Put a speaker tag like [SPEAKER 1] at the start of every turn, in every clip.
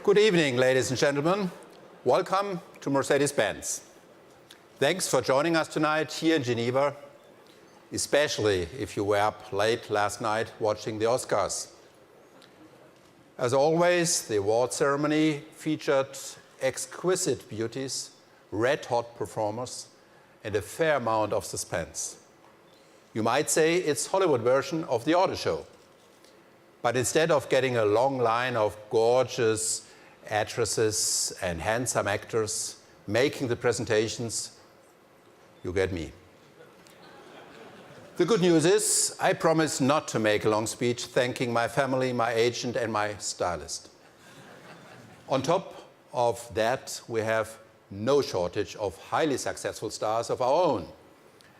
[SPEAKER 1] Good evening, ladies and gentlemen. Welcome to Mercedes-Benz. Thanks for joining us tonight here in Geneva, especially if you were up late last night watching the Oscars. As always, the award ceremony featured exquisite beauties, red-hot performers, and a fair amount of suspense. You might say it's Hollywood version of the auto show. But instead of getting a long line of gorgeous actresses and handsome actors making the presentations, you get me. The good news is, I promise not to make a long speech thanking my family, my agent, and my stylist. On top of that, we have no shortage of highly successful stars of our own,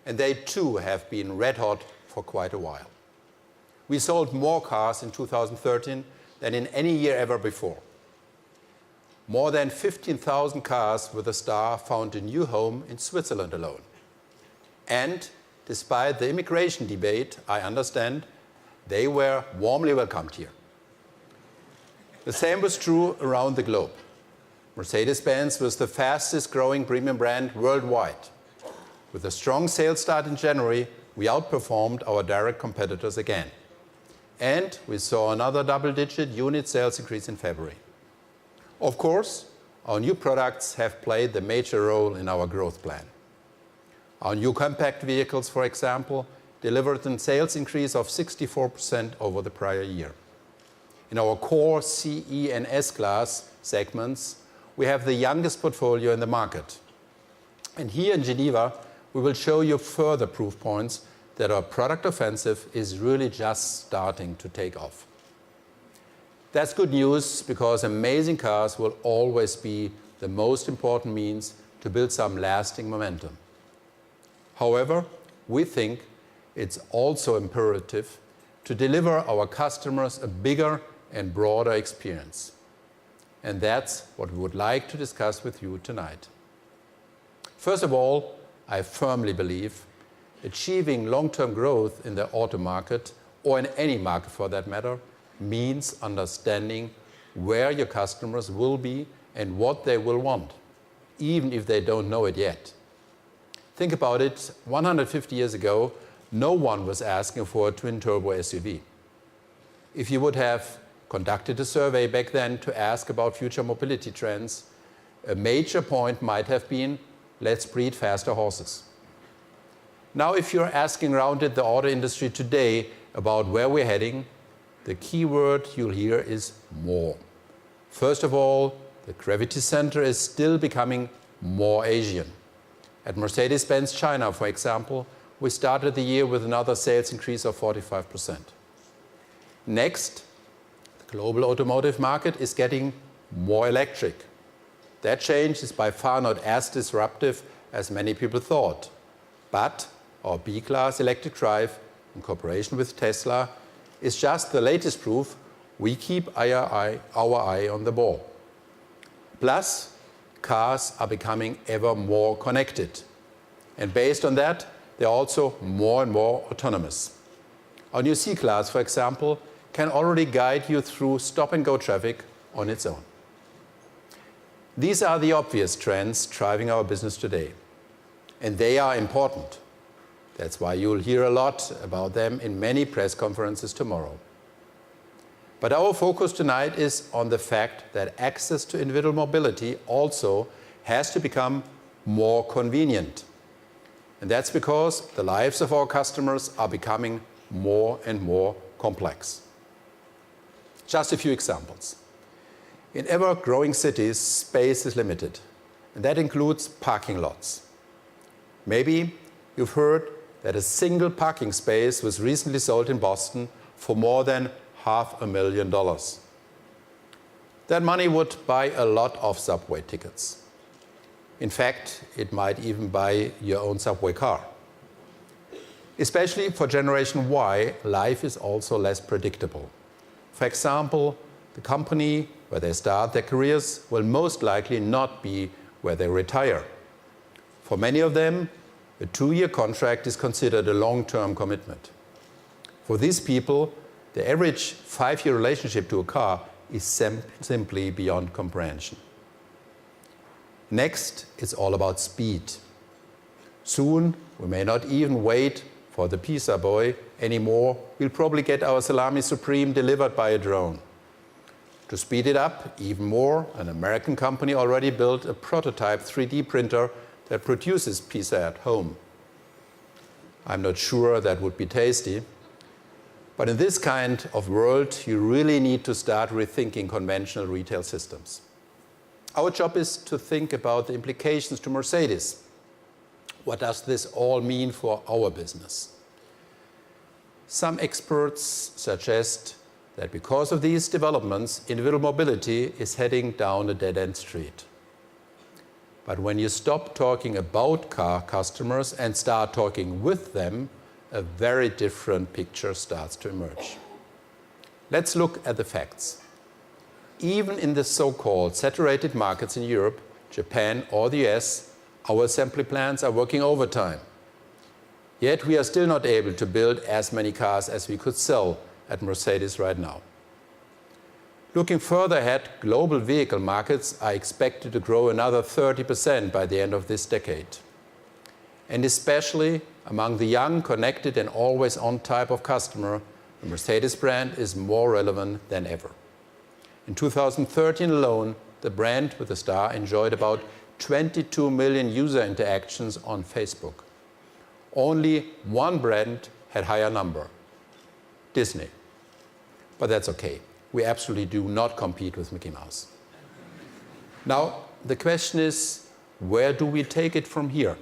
[SPEAKER 1] and they too have been red hot for quite a while. We sold more cars in 2013 than in any year ever before. More than 15,000 cars with a star found a new home in Switzerland alone. And despite the immigration debate, I understand, they were warmly welcomed here. The same was true around the globe. Mercedes-Benz was the fastest growing premium brand worldwide. With a strong sales start in January, we outperformed our direct competitors again. And we saw another double-digit unit sales increase in February. Of course, our new products have played the major role in our growth plan. Our new compact vehicles, for example, delivered a sales increase of 64% over the prior year. In our core CE and S-Class segments, we have the youngest portfolio in the market. And here in Geneva, we will show you further proof points that our product offensive is really just starting to take off. That's good news, because amazing cars will always be the most important means to build some lasting momentum. However, we think it's also imperative to deliver our customers a bigger and broader experience. And that's what we would like to discuss with you tonight. First of all, I firmly believe achieving long-term growth in the auto market, or in any market for that matter, means understanding where your customers will be and what they will want, even if they don't know it yet. Think about it, 150 years ago, no one was asking for a twin-turbo SUV. If you would have conducted a survey back then to ask about future mobility trends, a major point might have been, let's breed faster horses. Now, if you're asking around in the auto industry today about where we're heading, the key word you'll hear is more. First of all, the gravity center is still becoming more Asian. At Mercedes-Benz China, for example, we started the year with another sales increase of 45%. Next, the global automotive market is getting more electric. That change is by far not as disruptive as many people thought. But our B-Class electric drive, in cooperation with Tesla, is just the latest proof we keep our eye on the ball. Plus, cars are becoming ever more connected. And based on that, they're also more and more autonomous. Our new C-Class, for example, can already guide you through stop-and-go traffic on its own. These are the obvious trends driving our business today. And they are important. That's why you'll hear a lot about them in many press conferences tomorrow. But our focus tonight is on the fact that access to individual mobility also has to become more convenient. And that's because the lives of our customers are becoming more and more complex. Just a few examples. In ever-growing cities, space is limited, and that includes parking lots. Maybe you've heard that a single parking space was recently sold in Boston for more than $500,000. That money would buy a lot of subway tickets. In fact, it might even buy your own subway car. Especially for Generation Y, life is also less predictable. For example, the company where they start their careers will most likely not be where they retire. For many of them, a 2-year contract is considered a long-term commitment. For these people, the average 5-year relationship to a car is simply beyond comprehension. Next, it's all about speed. Soon, we may not even wait for the pizza boy anymore. We'll probably get our salami supreme delivered by a drone. To speed it up even more, an American company already built a prototype 3D printer that produces pizza at home. I'm not sure that would be tasty, but in this kind of world, you really need to start rethinking conventional retail systems. Our job is to think about the implications to Mercedes. What does this all mean for our business? Some experts suggest that because of these developments, individual mobility is heading down a dead-end street. But when you stop talking about car customers and start talking with them, a very different picture starts to emerge. Let's look at the facts. Even in the so-called saturated markets in Europe, Japan, or the US, our assembly plants are working overtime. Yet we are still not able to build as many cars as we could sell at Mercedes right now. Looking further ahead, global vehicle markets are expected to grow another 30% by the end of this decade. And especially among the young, connected, and always-on type of customer, the Mercedes brand is more relevant than ever. In 2013 alone, the brand with the star enjoyed about 22 million user interactions on Facebook. Only one brand had higher number, Disney. But that's okay. We absolutely do not compete with Mickey Mouse. Now, the question is, where do we take it from here?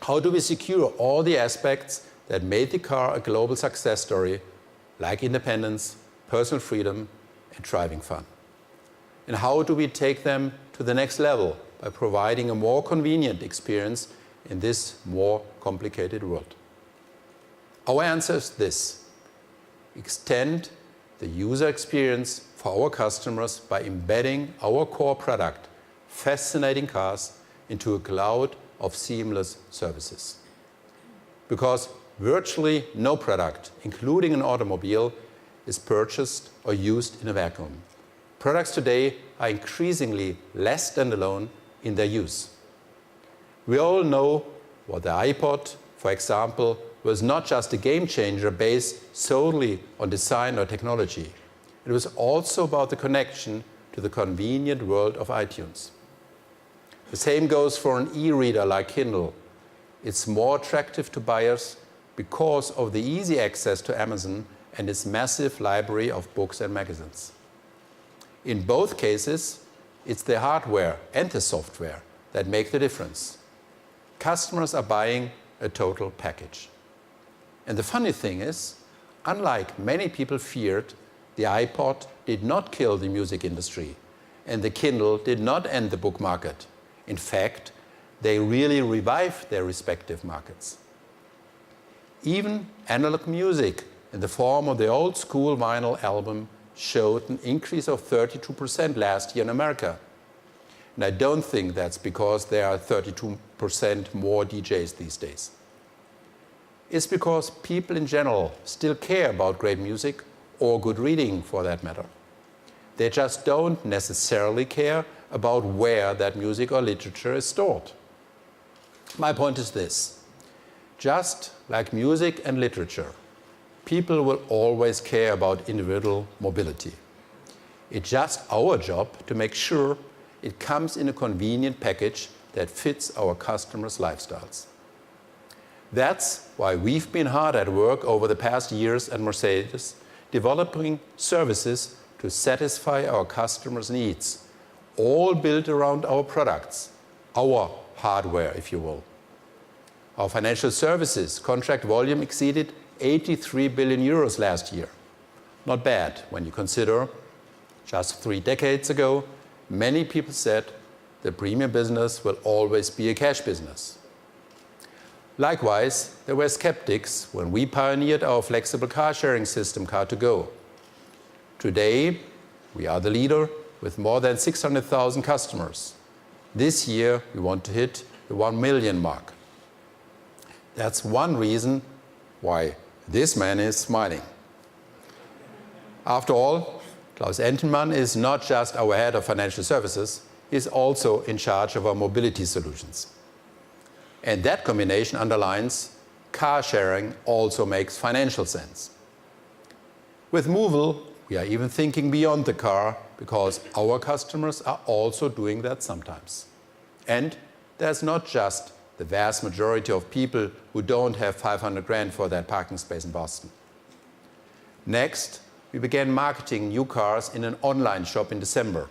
[SPEAKER 1] How do we secure all the aspects that made the car a global success story, like independence, personal freedom, and driving fun? And how do we take them to the next level by providing a more convenient experience in this more complicated world? Our answer is this: extend the user experience for our customers by embedding our core product, fascinating cars, into a cloud of seamless services. Because virtually no product, including an automobile, is purchased or used in a vacuum. Products today are increasingly less standalone in their use. We all know what the iPod, for example, was not just a game changer based solely on design or technology. It was also about the connection to the convenient world of iTunes. The same goes for an e-reader like Kindle. It's more attractive to buyers because of the easy access to Amazon and its massive library of books and magazines. In both cases, it's the hardware and the software that make the difference. Customers are buying a total package. And the funny thing is, unlike many people feared, the iPod did not kill the music industry, and the Kindle did not end the book market. In fact, they really revived their respective markets. Even analog music in the form of the old school vinyl album showed an increase of 32% last year in America. And I don't think that's because there are 32% more DJs these days. It's because people in general still care about great music, or good reading for that matter. They just don't necessarily care about where that music or literature is stored. My point is this: just like music and literature, people will always care about individual mobility. It's just our job to make sure it comes in a convenient package that fits our customers' lifestyles. That's why we've been hard at work over the past years at Mercedes, developing services to satisfy our customers' needs, all built around our products, our hardware, if you will. Our financial services contract volume exceeded 83 billion euros last year. Not bad when you consider just 3 decades ago, many people said the premium business will always be a cash business. Likewise, there were skeptics when we pioneered our flexible car-sharing system, Car2Go. Today, we are the leader with more than 600,000 customers. This year, we want to hit the 1 million mark. That's one reason why this man is smiling. After all, Klaus Entenmann is not just our head of financial services, he is also in charge of our mobility solutions. And that combination underlines car sharing also makes financial sense. With Movil, we are even thinking beyond the car because our customers are also doing that sometimes. And there's not just the vast majority of people who don't have 500 grand for their parking space in Boston. Next, we began marketing new cars in an online shop in December,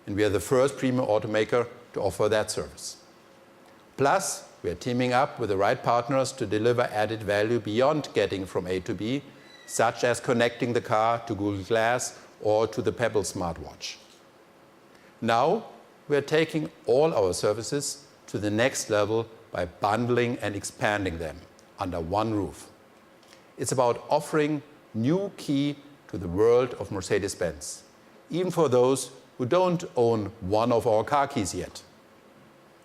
[SPEAKER 1] and we are the first premium automaker to offer that service. Plus, we are teaming up with the right partners to deliver added value beyond getting from A to B, such as connecting the car to Google Glass or to the Pebble smartwatch. Now, we are taking all our services to the next level by bundling and expanding them under one roof. It's about offering new key to the world of Mercedes-Benz, even for those who don't own one of our car keys yet.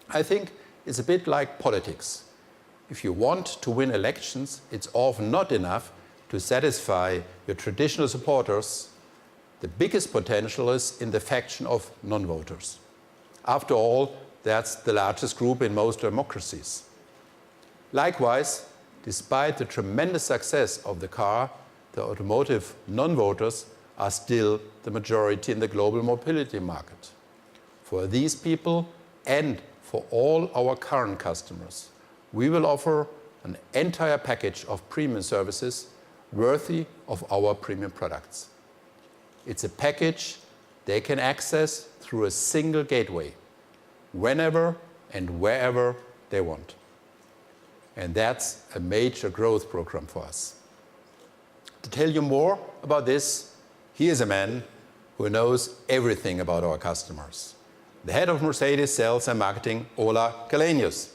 [SPEAKER 1] I think it's a bit like politics. If you want to win elections, it's often not enough to satisfy your traditional supporters. The biggest potential is in the faction of non-voters. After all, that's the largest group in most democracies. Likewise, despite the tremendous success of the car, the automotive non-voters are still the majority in the global mobility market. For these people and for all our current customers, we will offer an entire package of premium services worthy of our premium products. It's a package they can access through a single gateway, whenever and wherever they want. And that's a major growth program for us. To tell you more about this, here's a man who knows everything about our customers. The head of Mercedes Sales and Marketing, Ola Kalenius.